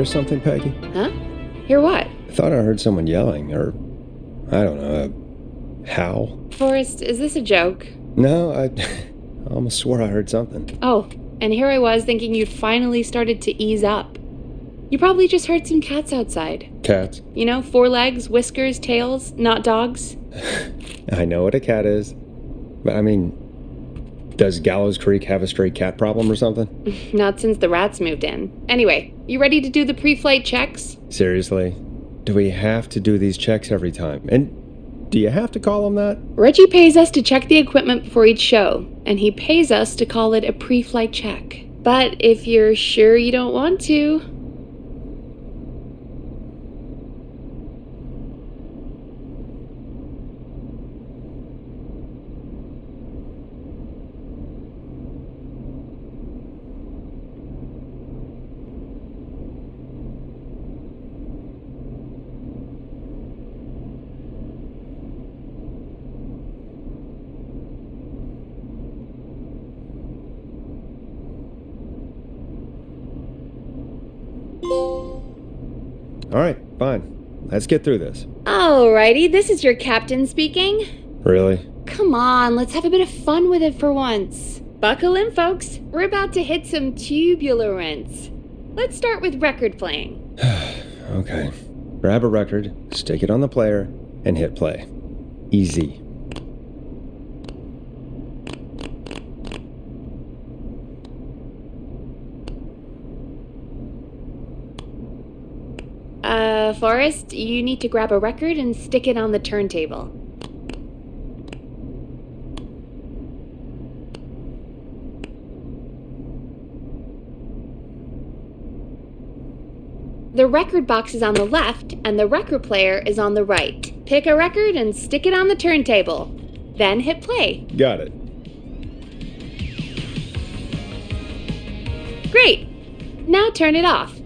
hear something, Peggy? Huh? Hear what? I thought I heard someone yelling, or, I don't know, a howl. Forrest, is this a joke? No, I almost swore I heard something. Oh, and here I was thinking you'd finally started to ease up. You probably just heard some cats outside. Cats? You know, 4 legs, whiskers, tails, not dogs. I know what a cat is. But, I mean, does Gallows Creed have a stray cat problem or something? Not since the rats moved in. Anyway, you ready to do the pre-flight checks? Seriously? Do we have to do these checks every time? And do you have to call them that? Reggie pays us to check the equipment before each show, and he pays us to call it a pre-flight check. But if you're sure you don't want to... All right, fine. Let's get through this. Alrighty, this is your captain speaking. Really? Come on, let's have a bit of fun with it for once. Buckle in, folks. We're about to hit some tubular rents. Let's start with record playing. Okay. Grab a record, stick it on the player, and hit play. Easy. Forrest, you need to grab a record and stick it on the turntable. The record box is on the left, and the record player is on the right. Pick a record and stick it on the turntable. Then hit play. Got it. Great! Now turn it off.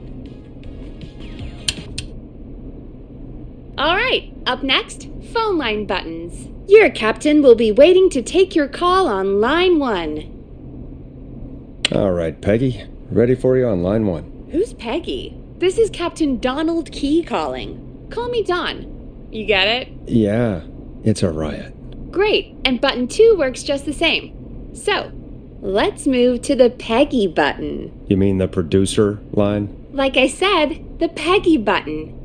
Alright, up next, phone line buttons. Your captain will be waiting to take your call on line 1. All right, Peggy. Ready for you on line 1. Who's Peggy? This is Captain Donald Key calling. Call me Don. You get it? Yeah, it's a riot. Great, and button 2 works just the same. So, let's move to the Peggy button. You mean the producer line? Like I said, the Peggy button.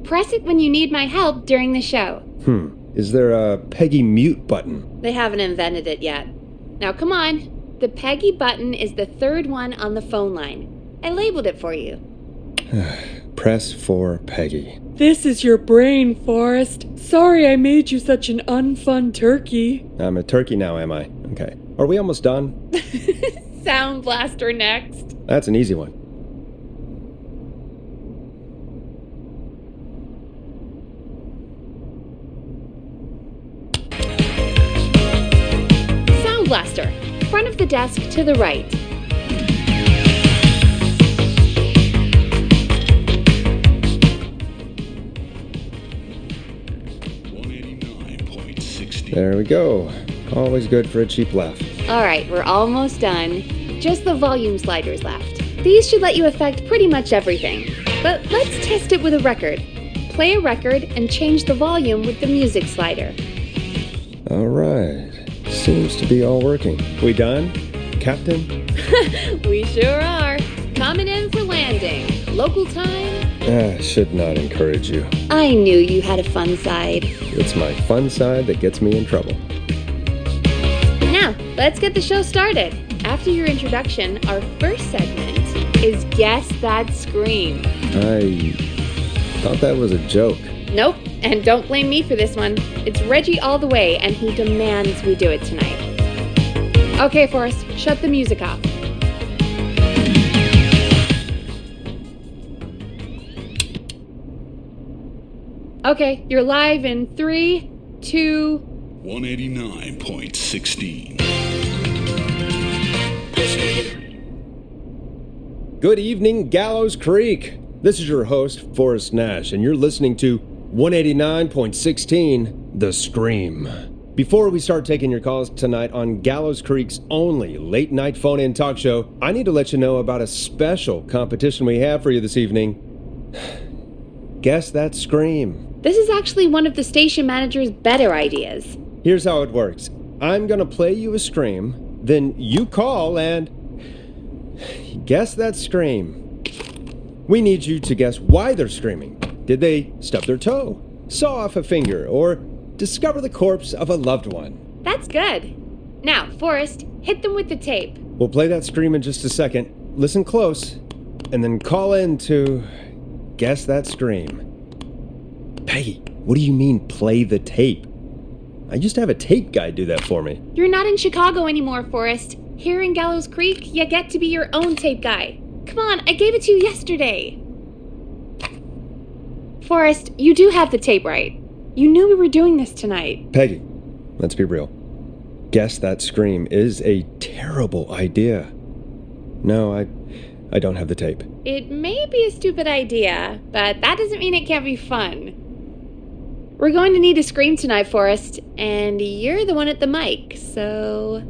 Press it when you need my help during the show. Is there a Peggy mute button? They haven't invented it yet. Now come on. The Peggy button is the 3rd one on the phone line. I labeled it for you. Press for Peggy. This is your brain, Forrest. Sorry I made you such an unfun turkey. I'm a turkey now, am I? Okay. Are we almost done? Sound blaster next. That's an easy one. Sound blaster. Front of the desk to the right. There we go. Always good for a cheap laugh. Alright, we're almost done. Just the volume sliders left. These should let you affect pretty much everything. But let's test it with a record. Play a record and change the volume with the music slider. All right. Seems to be all working. We done, Captain? We sure are. Coming in for landing. Local time? Should not encourage you. I knew you had a fun side. It's my fun side that gets me in trouble. Now, let's get the show started. After your introduction, our first segment is Guess That Scream. I thought that was a joke. Nope, and don't blame me for this one. It's Reggie all the way, and he demands we do it tonight. Okay, Forrest, shut the music off. Okay, you're live in 3, 2... 189.16. Good evening, Gallows Creek. This is your host, Forrest Nash, and you're listening to 189.16, The Scream. Before we start taking your calls tonight on Gallows Creek's only late-night phone-in talk show, I need to let you know about a special competition we have for you this evening. Guess that scream. This is actually one of the station manager's better ideas. Here's how it works. I'm gonna play you a scream, then you call and guess that scream. We need you to guess why they're screaming. Did they stub their toe, saw off a finger, or discover the corpse of a loved one? That's good. Now, Forrest, hit them with the tape. We'll play that scream in just a second. Listen close, and then call in to guess that scream. Peggy, what do you mean, play the tape? I used to have a tape guy do that for me. You're not in Chicago anymore, Forrest. Here in Gallows Creek, you get to be your own tape guy. Come on, I gave it to you yesterday. Forrest, you do have the tape right. You knew we were doing this tonight. Peggy, let's be real. Guess that scream is a terrible idea. No, I don't have the tape. It may be a stupid idea, but that doesn't mean it can't be fun. We're going to need a scream tonight, Forrest, and you're the one at the mic, so...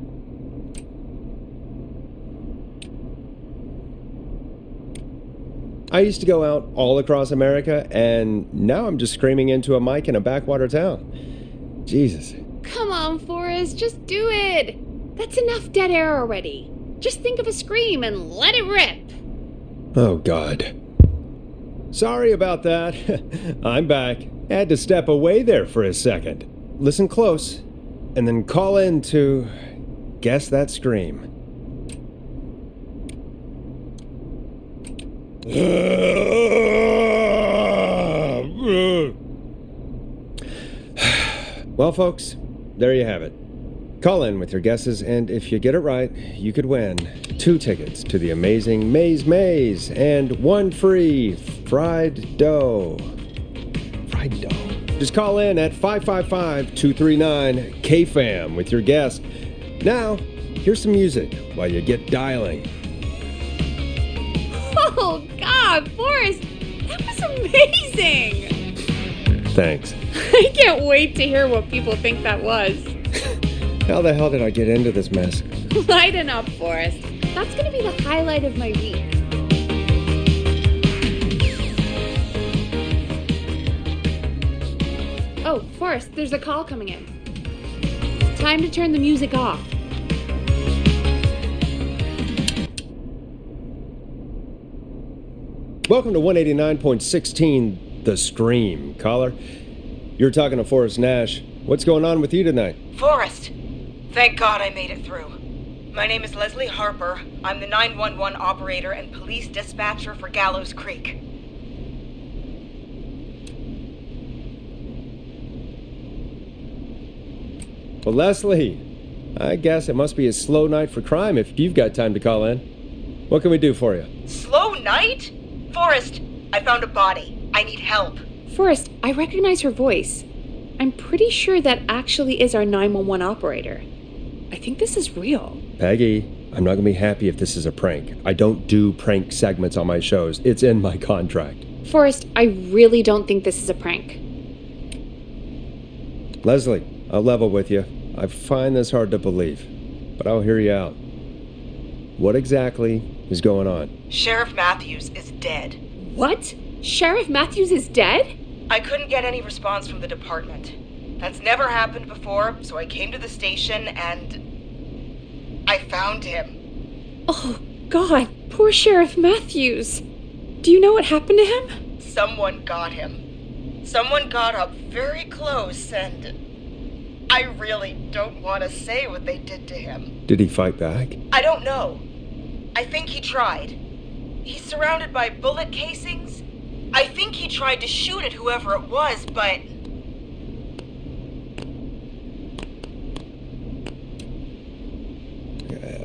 I used to go out all across America, and now I'm just screaming into a mic in a backwater town. Jesus. Come on, Forrest, just do it. That's enough dead air already. Just think of a scream and let it rip. Oh, God. Sorry about that. I'm back. Had to step away there for a second. Listen close, and then call in to guess that scream. Well, folks, there you have it. Call in with your guesses, and if you get it right, you could win 2 tickets to the amazing Maze and 1 free fried dough. Fried dough. Just call in at 555-239-KFAM with your guess. Now, here's some music while you get dialing. Oh, God, Forrest, that was amazing! Thanks. I can't wait to hear what people think that was. How the hell did I get into this mess? Lighten up, Forrest. That's going to be the highlight of my week. Oh, Forrest, there's a call coming in. Time to turn the music off. Welcome to 189.16, The Scream. Caller, you're talking to Forrest Nash. What's going on with you tonight? Forrest! Thank God I made it through. My name is Leslie Harper. I'm the 911 operator and police dispatcher for Gallows Creek. Well, Leslie, I guess it must be a slow night for crime if you've got time to call in. What can we do for you? Slow night? Forrest, I found a body. I need help. Forrest, I recognize her voice. I'm pretty sure that actually is our 911 operator. I think this is real. Peggy, I'm not going to be happy if this is a prank. I don't do prank segments on my shows. It's in my contract. Forrest, I really don't think this is a prank. Leslie, I'll level with you. I find this hard to believe, but I'll hear you out. What exactly is going on? Sheriff Matthews is dead. What? Sheriff Matthews is dead? I couldn't get any response from the department. That's never happened before, so I came to the station and I found him. Oh, God, poor Sheriff Matthews. Do you know what happened to him? Someone got him. Someone got up very close and I really don't want to say what they did to him. Did he fight back? I don't know. I think he tried. He's surrounded by bullet casings. I think he tried to shoot at whoever it was, but...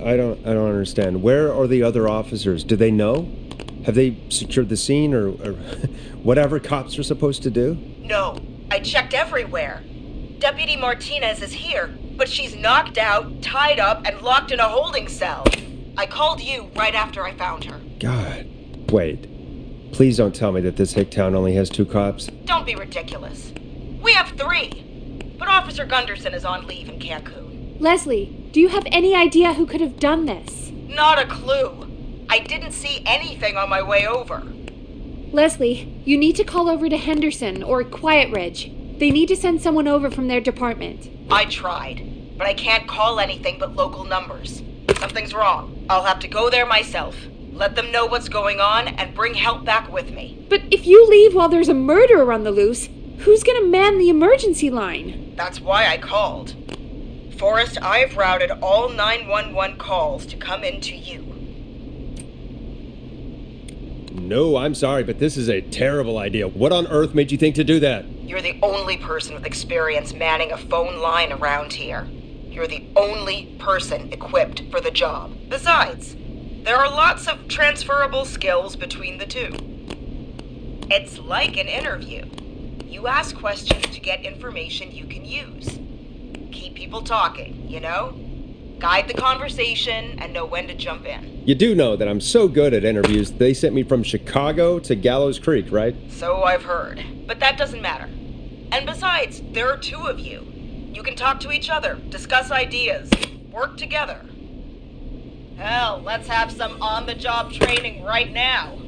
I don't understand. Where are the other officers? Do they know? Have they secured the scene or whatever cops are supposed to do? No. I checked everywhere. Deputy Martinez is here, but she's knocked out, tied up, and locked in a holding cell. I called you right after I found her. God. Wait. Please don't tell me that this hick town only has 2 cops. Don't be ridiculous. We have 3. But Officer Gunderson is on leave in Cancun. Leslie, do you have any idea who could have done this? Not a clue. I didn't see anything on my way over. Leslie, you need to call over to Henderson or Quiet Ridge. They need to send someone over from their department. I tried, but I can't call anything but local numbers. Something's wrong. I'll have to go there myself. Let them know what's going on and bring help back with me. But if you leave while there's a murderer on the loose, who's gonna man the emergency line? That's why I called. Forrest, I've routed all 911 calls to come in to you. No, I'm sorry, but this is a terrible idea. What on earth made you think to do that? You're the only person with experience manning a phone line around here. You're the only person equipped for the job. Besides, there are lots of transferable skills between the two. It's like an interview. You ask questions to get information you can use. Keep people talking, you know? Guide the conversation and know when to jump in. You do know that I'm so good at interviews, they sent me from Chicago to Gallows Creed, right? So I've heard. But that doesn't matter. And besides, there are two of you. You can talk to each other, discuss ideas, work together. Hell, let's have some on-the-job training right now.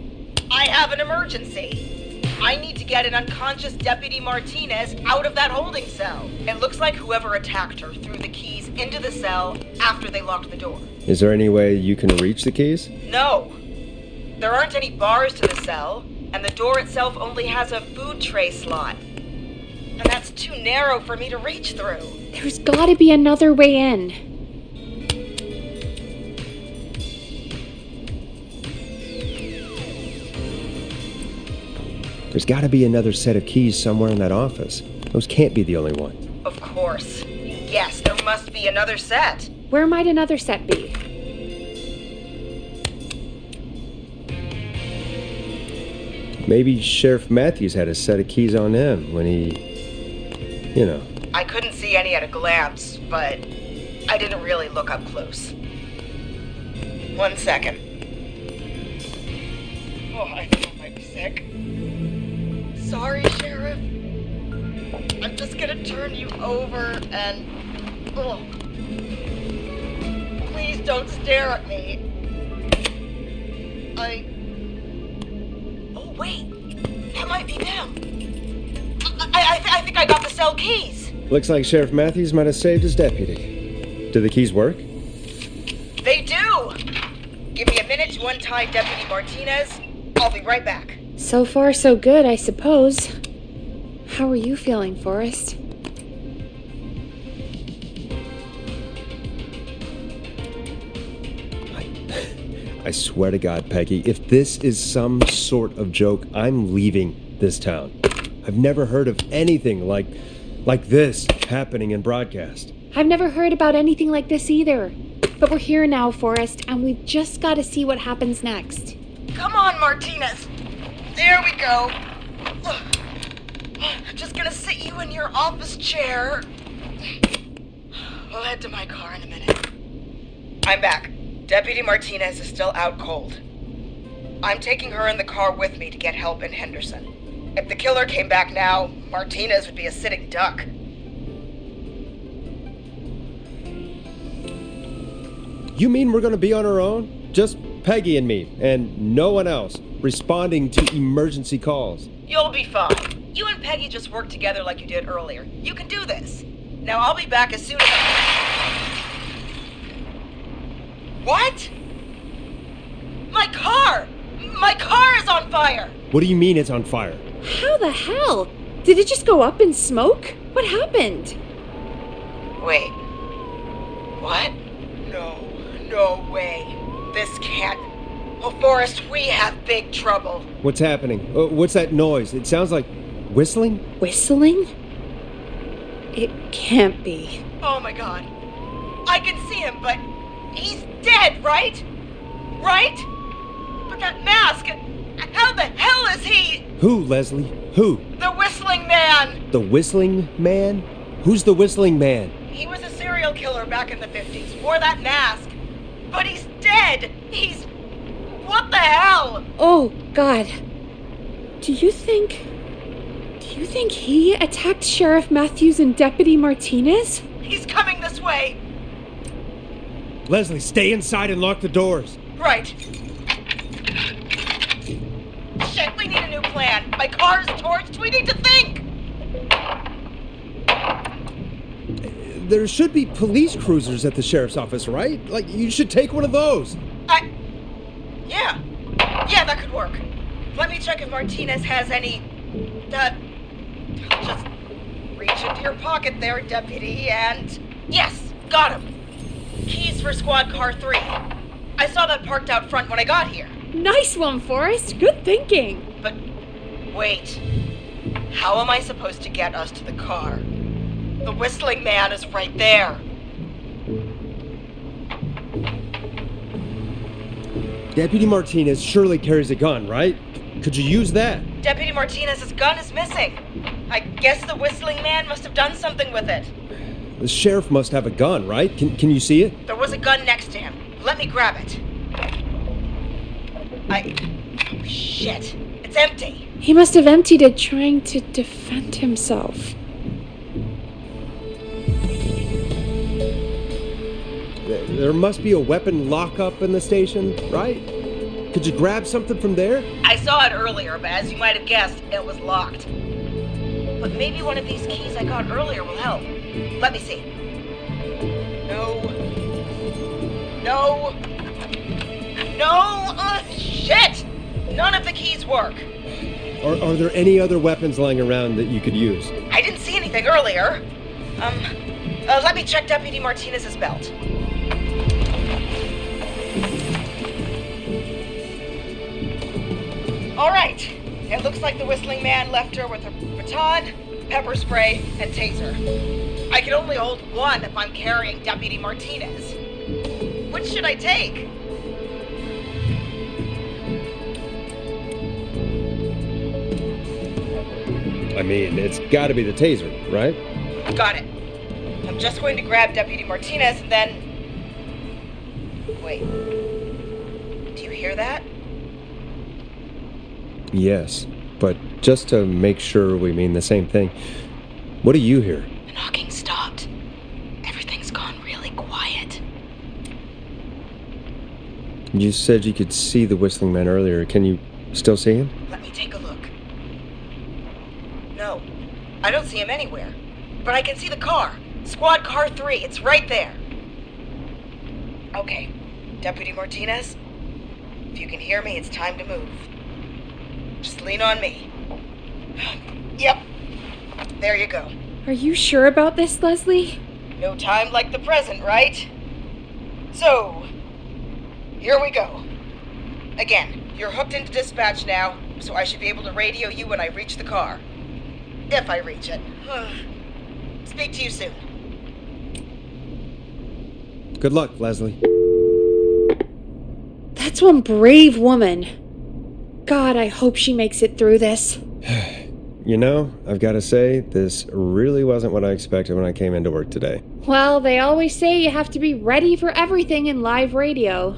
I have an emergency. I need to get an unconscious Deputy Martinez out of that holding cell. It looks like whoever attacked her threw the keys into the cell after they locked the door. Is there any way you can reach the keys? No. There aren't any bars to the cell, and the door itself only has a food tray slot. And that's too narrow for me to reach through. There's gotta be another way in. There's gotta be another set of keys somewhere in that office. Those can't be the only ones. Of course. Yes, there must be another set. Where might another set be? Maybe Sheriff Matthews had a set of keys on him when he... you know. I couldn't see any at a glance, but I didn't really look up close. 1 second. Oh, I think I might be sick. Sorry, Sheriff. I'm just gonna turn you over and... Oh. Please don't stare at me. Oh, wait. That might be them. I think I got the cell keys. Looks like Sheriff Matthews might have saved his deputy. Do the keys work? They do! Give me a minute to untie Deputy Martinez. I'll be right back. So far, so good, I suppose. How are you feeling, Forrest? I swear to God, Peggy, if this is some sort of joke, I'm leaving this town. I've never heard of anything like this happening in broadcast. I've never heard about anything like this either. But we're here now, Forrest, and we've just got to see what happens next. Come on, Martinez. There we go. Just gonna sit you in your office chair. We'll head to my car in a minute. I'm back. Deputy Martinez is still out cold. I'm taking her in the car with me to get help in Henderson. If the killer came back now, Martinez would be a sitting duck. You mean we're gonna be on our own? Just Peggy and me, and no one else, responding to emergency calls. You'll be fine. You and Peggy just work together like you did earlier. You can do this. Now I'll be back as soon as What? My car! My car is on fire! What do you mean it's on fire? How the hell? Did it just go up in smoke? What happened? Wait. What? No way. This can't... Oh, Forrest, we have big trouble. What's happening? What's that noise? It sounds like whistling? Whistling? It can't be. Oh my God. I can see him, but he's dead, right? Right? But that mask, how the hell is he? Who, Leslie? Who? The Whistling Man! The Whistling Man? Who's the Whistling Man? He was a serial killer back in the 50s, wore that mask. But he's dead! He's... What the hell? Oh, God. Do you think he attacked Sheriff Matthews and Deputy Martinez? He's coming this way! Leslie, stay inside and lock the doors. Right. Shit, we need a new My car's torched. We need to think. There should be police cruisers at the sheriff's office, right? Like, you should take one of those. Yeah. Yeah, that could work. Let me check if Martinez has any... Just reach into your pocket there, deputy, and... Yes, got him. Keys for squad car 3. I saw that parked out front when I got here. Nice one, Forrest. Good thinking. But wait. How am I supposed to get us to the car? The whistling man is right there. Deputy Martinez surely carries a gun, right? Could you use that? Deputy Martinez's gun is missing. I guess the whistling man must have done something with it. The sheriff must have a gun, right? Can you see it? There was a gun next to him. Let me grab it. Oh, shit. It's empty. He must have emptied it trying to defend himself. There must be a weapon lockup in the station, right? Could you grab something from there? I saw it earlier, but as you might have guessed, it was locked. But maybe one of these keys I got earlier will help. Let me see. No. Shit! None of the keys work. Are there any other weapons lying around that you could use? I didn't see anything earlier. Let me check Deputy Martinez's belt. All right. It looks like the whistling man left her with her baton, pepper spray, and taser. I can only hold one if I'm carrying Deputy Martinez. Which should I take? I mean, it's gotta be the taser, right? Got it. I'm just going to grab Deputy Martinez and then... Wait. Do you hear that? Yes, but just to make sure we mean the same thing, what do you hear? The knocking stopped. Everything's gone really quiet. You said you could see the whistling man earlier. Can you still see him? Let me take a look. No, I don't see him anywhere. But I can see the car. Squad car 3, it's right there. Okay, Deputy Martinez, if you can hear me, it's time to move. Just lean on me. Yep, there you go. Are you sure about this, Leslie? No time like the present, right? So, here we go. Again, you're hooked into dispatch now, so I should be able to radio you when I reach the car. If I reach it. Speak to you soon. Good luck, Leslie. That's one brave woman. God, I hope she makes it through this. You know, I've got to say, this really wasn't what I expected when I came into work today. Well, they always say you have to be ready for everything in live radio.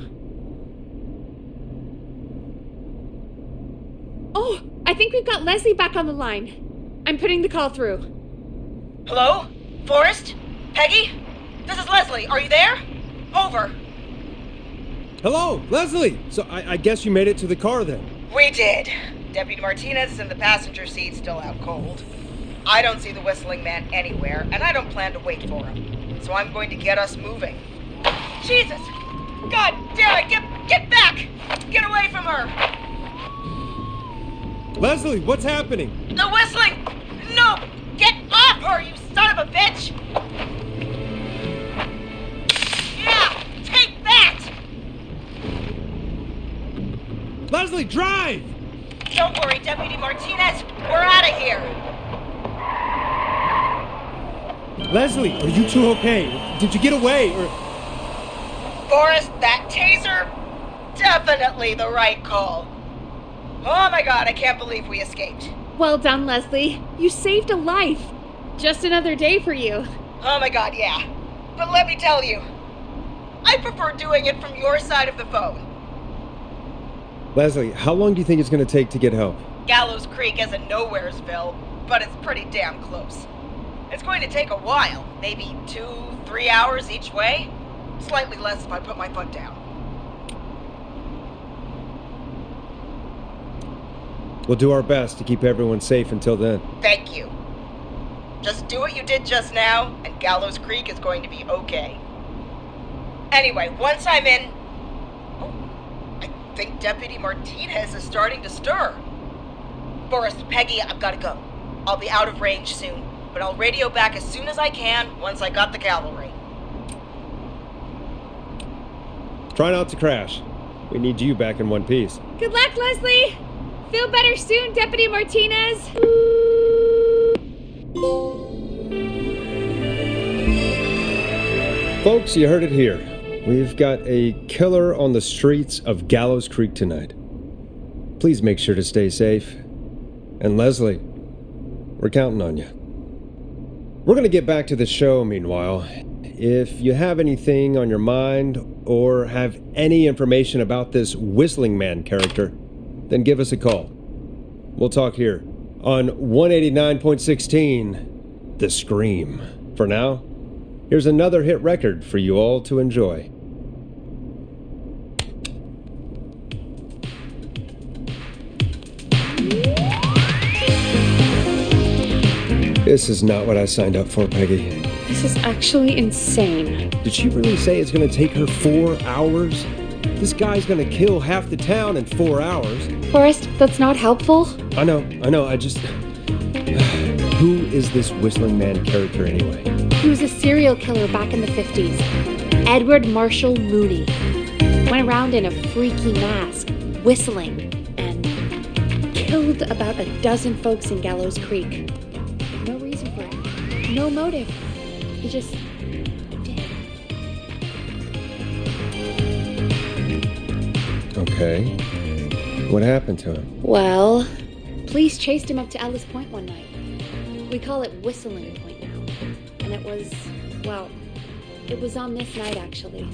Oh, I think we've got Leslie back on the line. I'm putting the call through. Hello? Forrest? Peggy? This is Leslie. Are you there? Over. Hello, Leslie! So I guess you made it to the car then? We did. Deputy Martinez is in the passenger seat, still out cold. I don't see the whistling man anywhere, and I don't plan to wait for him. So I'm going to get us moving. Jesus! God damn it! Get back! Get away from her! Leslie, what's happening? The whistling! No! Get off her, you son of a bitch! Yeah! Take that! Leslie, drive! Don't worry, Deputy Martinez. We're out of here. Leslie, are you two okay? Did you get away, or... Forrest, that taser? Definitely the right call. Oh my god, I can't believe we escaped. Well done, Leslie. You saved a life. Just another day for you. Oh my god, yeah. But let me tell you, I prefer doing it from your side of the phone. Leslie, how long do you think it's going to take to get help? Gallows Creed isn't Nowheresville, but it's pretty damn close. It's going to take a while, maybe 2-3 hours each way. Slightly less if I put my foot down. We'll do our best to keep everyone safe until then. Thank you. Just do what you did just now, and Gallows Creed is going to be okay. Anyway, once I'm in... Oh, I think Deputy Martinez is starting to stir. Forrest, Peggy, I've got to go. I'll be out of range soon, but I'll radio back as soon as I can once I got the cavalry. Try not to crash. We need you back in one piece. Good luck, Leslie! Feel better soon, Deputy Martinez! Folks, you heard it here. We've got a killer on the streets of Gallows Creek tonight. Please make sure to stay safe. And Leslie, we're counting on you. We're going to get back to the show meanwhile. If you have anything on your mind or have any information about this Whistling Man character, then give us a call. We'll talk here on 189.16, The Scream. For now, here's another hit record for you all to enjoy. This is not what I signed up for, Peggy. This is actually insane. Did she really say it's going to take her 4 hours? This guy's going to kill half the town in 4 hours. Forrest, that's not helpful. I know, I just... Who is this Whistling Man character anyway? He was a serial killer back in the 50s. Edward Marshall Mooney. Went around in a freaky mask, whistling, and killed about 12 folks in Gallows Creek. No reason for it. No motive. He just did. Okay. What happened to him? Well, police chased him up to Ellis Point one night. We call it Whistling Point now. And it was on this night actually.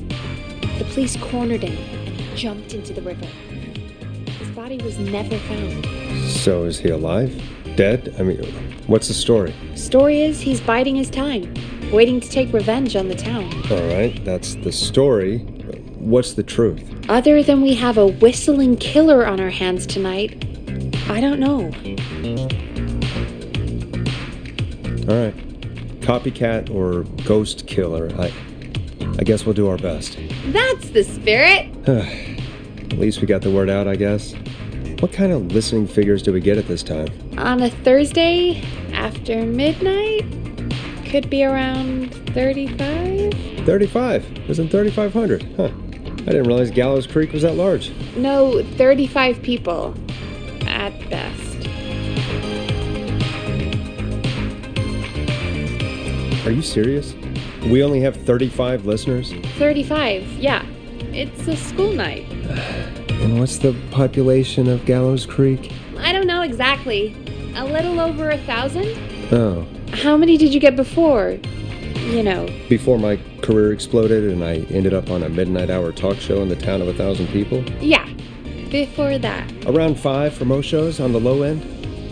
The police cornered him and he jumped into the river. His body was never found. So is he alive? Dead? I mean, what's the story? Story is he's biding his time, waiting to take revenge on the town. All right, that's the story. What's the truth? Other than we have a whistling killer on our hands tonight, I don't know. All right. Copycat or ghost killer. I guess we'll do our best. That's the spirit! At least we got the word out, I guess. What kind of listening figures do we get at this time? On a Thursday, after midnight, could be around 35? 35? Isn't 3,500? Huh. I didn't realize Gallows Creek was that large. No, 35 people. At best. Are you serious? We only have 35 listeners? 35, yeah. It's a school night. And what's the population of Gallows Creek? I don't know exactly. A little over 1,000? Oh. How many did you get before? You know. Before my career exploded and I ended up on a midnight hour talk show in the town of 1,000 people? Yeah, before that. Around 5 for most shows on the low end.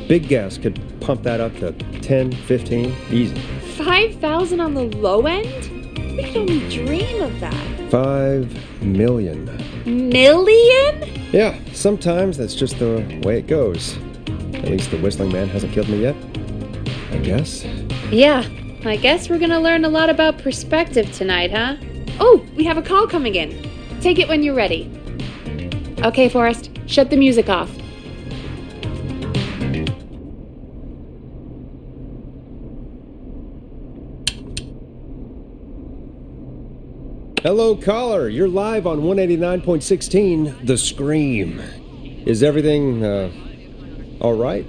Big gas could pump that up to 10, 15, easy. 5,000 on the low end? We could only dream of that. 5 million. Million? Yeah, sometimes that's just the way it goes. At least the Whistling Man hasn't killed me yet, I guess. Yeah, I guess we're gonna learn a lot about perspective tonight, huh? Oh, we have a call coming in. Take it when you're ready. Okay, Forrest, shut the music off. Hello, caller. You're live on 189.16, The Scream. Is everything, all right?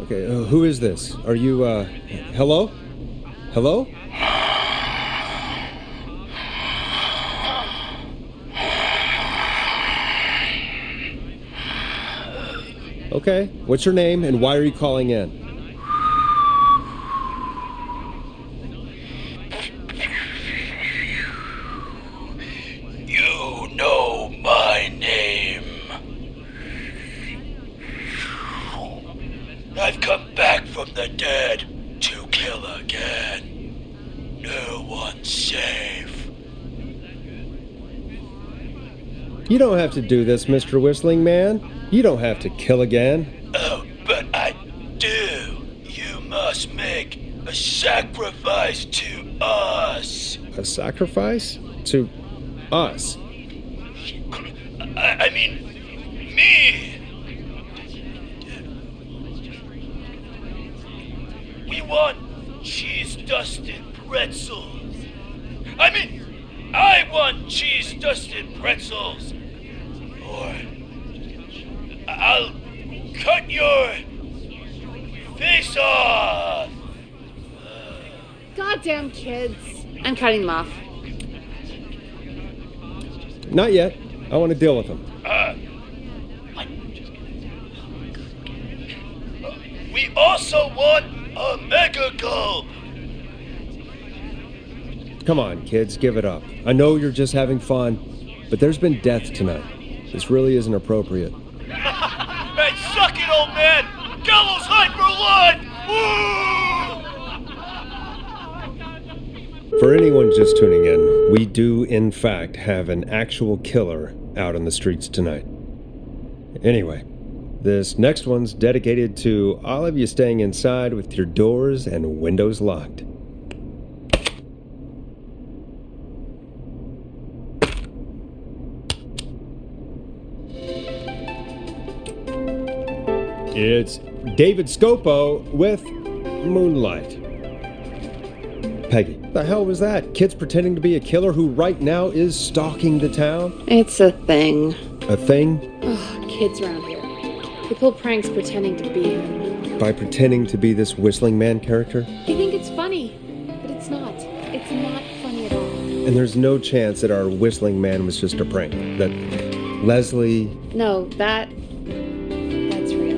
Okay, who is this? Are you, hello? Hello? Okay, what's your name and why are you calling in? You know my name. I've come back from the dead to kill again. No one's safe. You don't have to do this, Mr. Whistling Man. You don't have to kill again. Oh, but I do. You must make a sacrifice to us. A sacrifice? To us? I mean, me. We want cheese-dusted pretzels. I want cheese-dusted pretzels. Or I'll cut your face off. Goddamn kids. I'm cutting them off. Not yet. I want to deal with them. We also want a mega gulp. Come on, kids, give it up. I know you're just having fun, but there's been death tonight. This really isn't appropriate. Hey, suck it, old man! Gallows high for life! Woo! For anyone just tuning in, we do, in fact, have an actual killer out on the streets tonight. Anyway, this next one's dedicated to all of you staying inside with your doors and windows locked. It's David Scopo with Moonlight. Peggy, the hell was that? Kids pretending to be a killer who right now is stalking the town? It's a thing. A thing? Ugh, kids around here. They pull pranks pretending to be him. By pretending to be this Whistling Man character? They think it's funny, but it's not. It's not funny at all. And there's no chance that our Whistling Man was just a prank. That Leslie... No, that's real.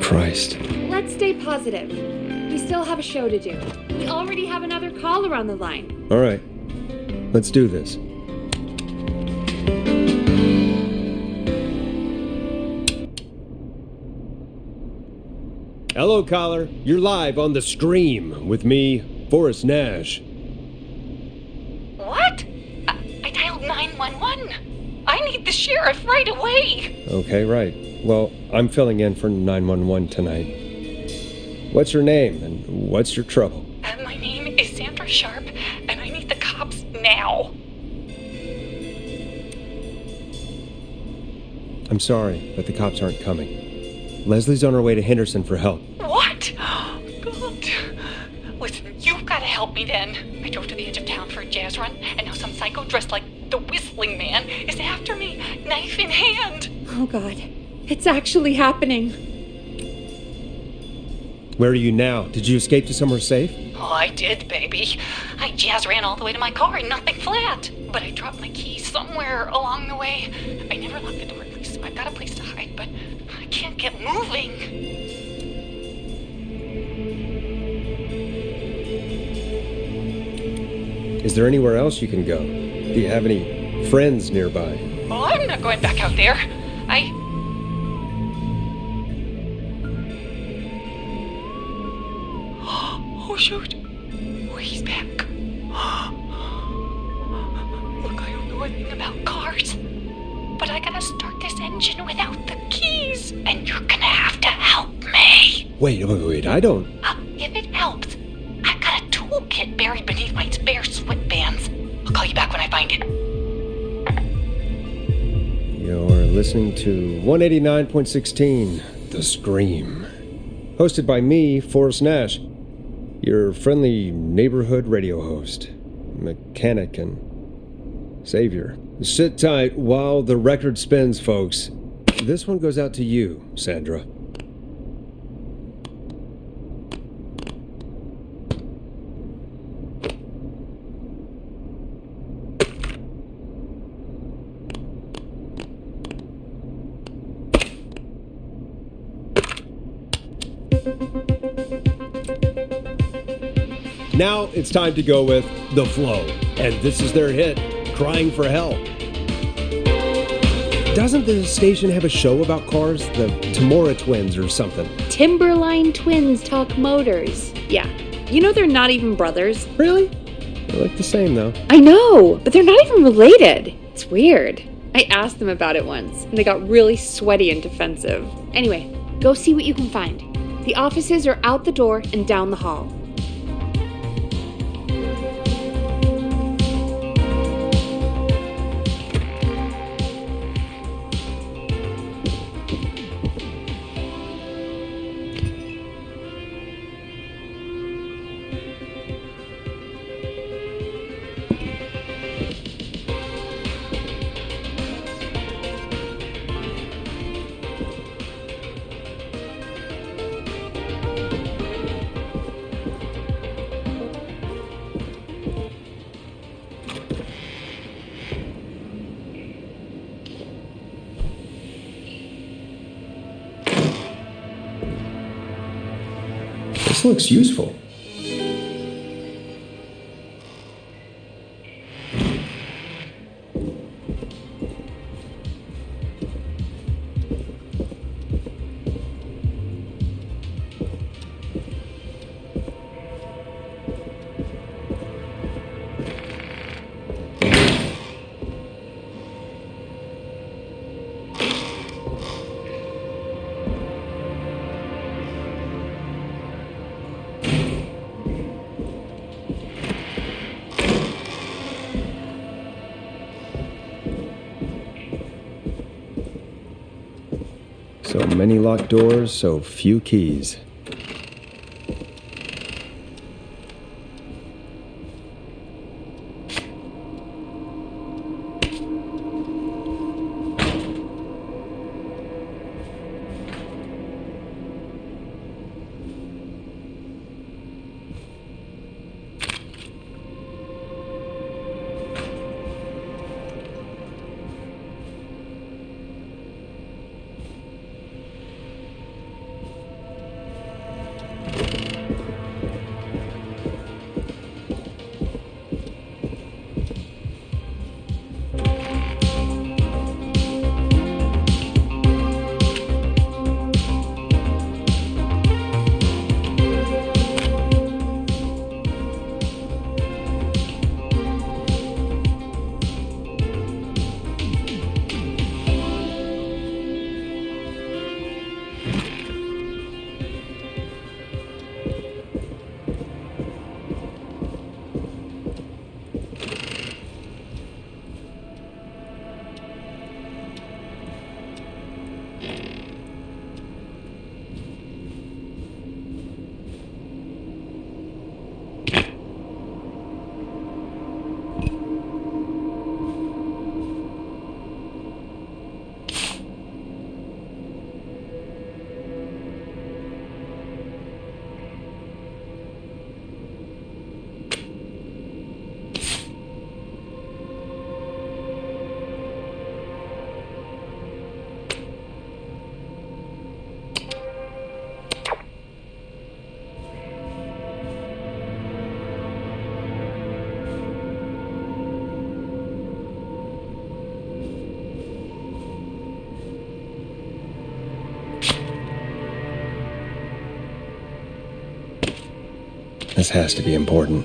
Christ. Let's stay positive. We still have a show to do. We already have another caller on the line. All right. Let's do this. Hello, caller. You're live on The Scream with me, Forrest Nash. What? I dialed 911. I need the sheriff right away. Okay, right. Well, I'm filling in for 911 tonight. What's your name and what's your trouble? My name is Sandra Sharp, and I need the cops now. I'm sorry, but the cops aren't coming. Leslie's on her way to Henderson for help. What? God. Listen, you've got to help me then. I drove to the edge of town for a jazz run, and now some psycho dressed like the Whistling Man is after me, knife in hand. Oh, God. It's actually happening. Where are you now? Did you escape to somewhere safe? Oh, I did, baby. I jazz ran all the way to my car and nothing flat. But I dropped my keys somewhere along the way. I never locked the door, at least. I've got a place to hide, but I can't get moving. Is there anywhere else you can go? Do you have any friends nearby? Oh, I'm not going back out there. Oh, shoot. Oh, he's back. Look, I don't know anything about cars, but I gotta start this engine without the keys, and you're gonna have to help me. Wait, I don't... If it helps, I've got a toolkit buried beneath my spare sweatbands. I'll call you back when I find it. You're listening to 189.16, The Scream. Hosted by me, Forrest Nash, your friendly neighborhood radio host, mechanic, and savior. Sit tight while the record spins, folks. This one goes out to you, Sandra. Now it's time to go with The Flow, and this is their hit, Crying for Help. Doesn't the station have a show about cars? The Tamora twins or something? Timberline twins talk motors. Yeah. You know they're not even brothers. Really? They look the same, though. I know, but they're not even related. It's weird. I asked them about it once, and they got really sweaty and defensive. Anyway, go see what you can find. The offices are out the door and down the hall. This looks useful. So many locked doors, so few keys. This has to be important.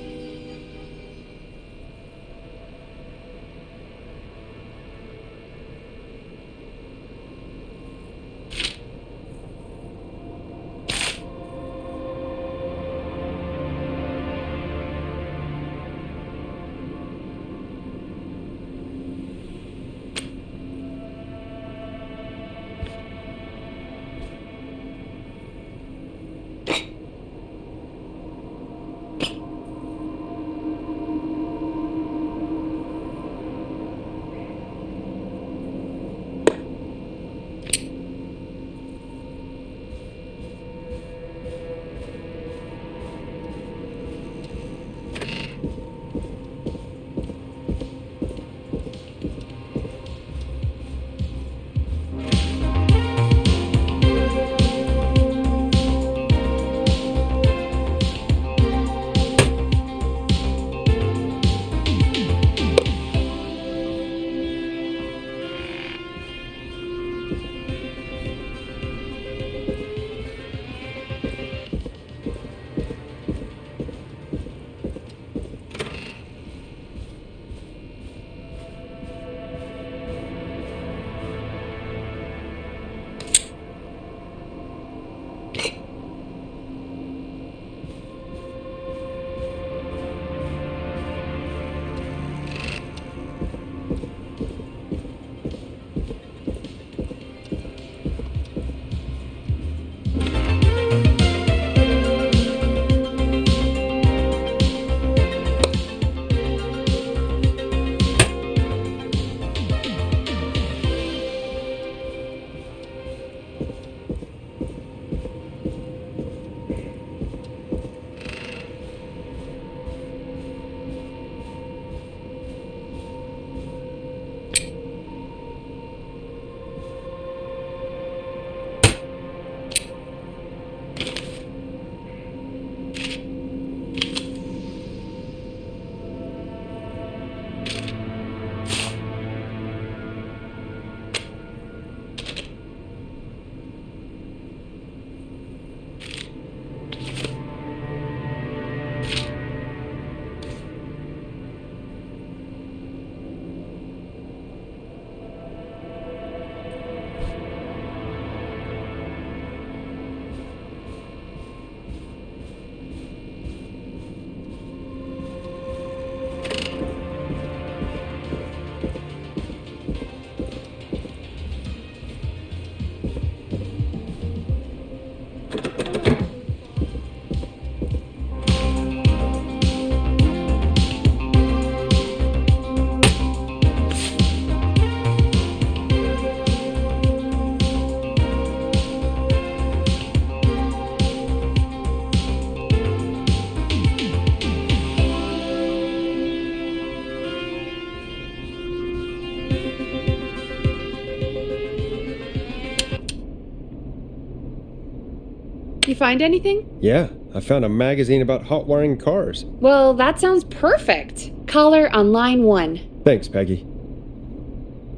You find anything? Yeah, I found a magazine about hot wiring cars. Well, that sounds perfect. Caller on line 1. Thanks, Peggy.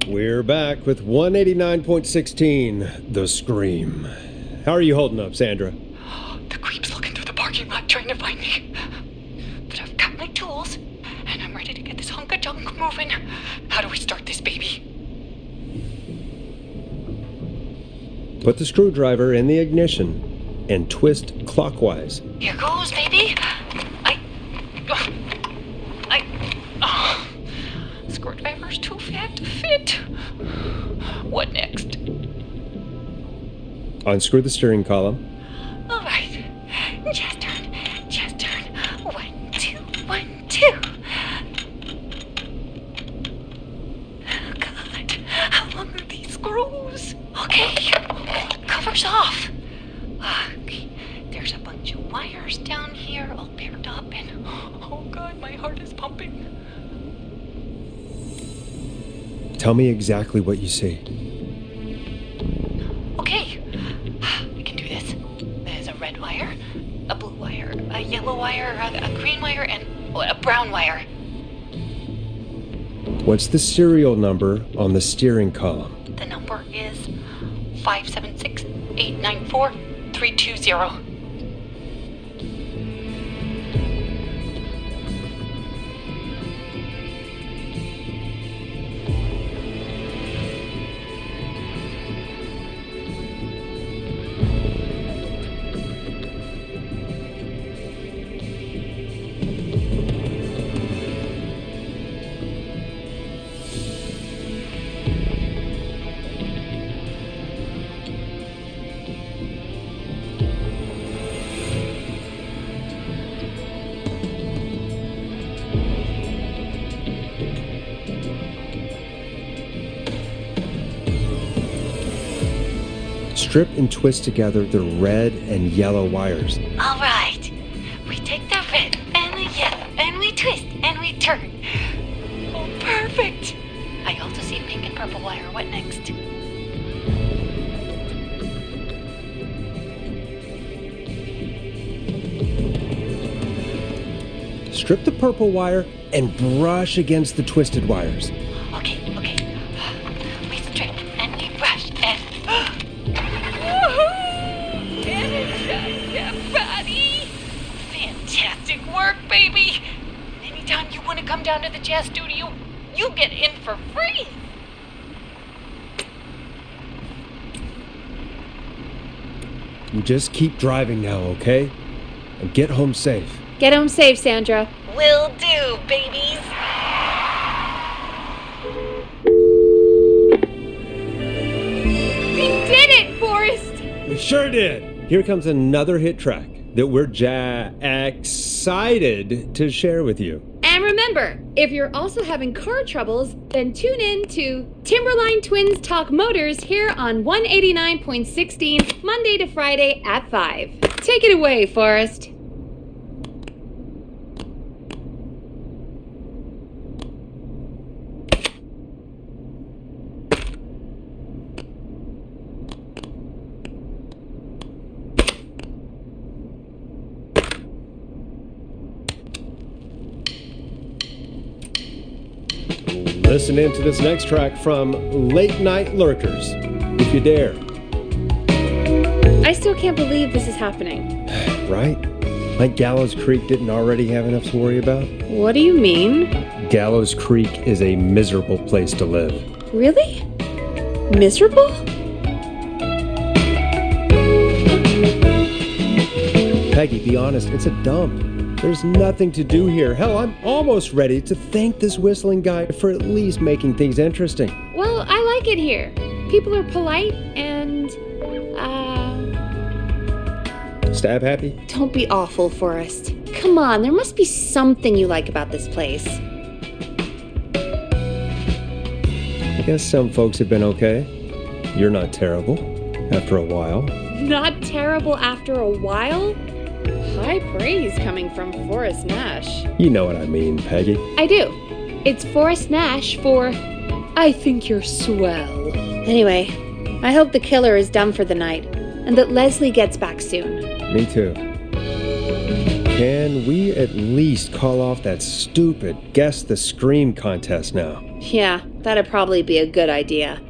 We're back with 189.16, The Scream. How are you holding up, Sandra? The creep's looking through the parking lot trying to find me. But I've got my tools, and I'm ready to get this hunk of junk moving. How do we start this baby? Put the screwdriver in the ignition and twist clockwise. Here goes, baby. Screwdriver's too fat to fit. What next? Unscrew the steering column. All right. Just turn. 1, 2, 1, 2. Oh, God. How long are these screws? Okay. Cover's off. Okay. There's a bunch of wires down here all paired up, and oh, God, my heart is pumping. Tell me exactly what you see. Okay, I can do this. There's a red wire, a blue wire, a yellow wire, a green wire, and a brown wire. What's the serial number on the steering column? The number is 576-894-320. Strip and twist together the red and yellow wires. All right. We take the red and the yellow, and we twist, and we turn. Oh, perfect. I also see pink and purple wire. What next? Strip the purple wire and brush against the twisted wires. Okay. We strip, and we brush, and... And it's done, buddy! Fantastic work, baby! Anytime you want to come down to the jazz studio, you get in for free! You just keep driving now, okay? And get home safe. Get home safe, Sandra. Will do, babies! We did it, Forrest! We sure did. Here comes another hit track that we're excited to share with you. And remember, if you're also having car troubles, then tune in to Timberline Twins Talk Motors here on 189.16, Monday to Friday at 5. Take it away, Forrest. Listen in to this next track from Late Night Lurkers, if you dare. I still can't believe this is happening. Right? Like Gallows Creek didn't already have enough to worry about? What do you mean? Gallows Creek is a miserable place to live. Really? Miserable? Peggy, be honest, it's a dump. There's nothing to do here. Hell, I'm almost ready to thank this whistling guy for at least making things interesting. Well, I like it here. People are polite and, Stab happy? Don't be awful, Forrest. Come on, there must be something you like about this place. I guess some folks have been okay. You're not terrible, after a while. Not terrible after a while? High praise coming from Forrest Nash. You know what I mean, Peggy. I do. It's Forrest Nash for I think you're swell. Anyway, I hope the killer is done for the night and that Leslie gets back soon. Me too. Can we at least call off that stupid Guess the Scream contest now? Yeah, that'd probably be a good idea.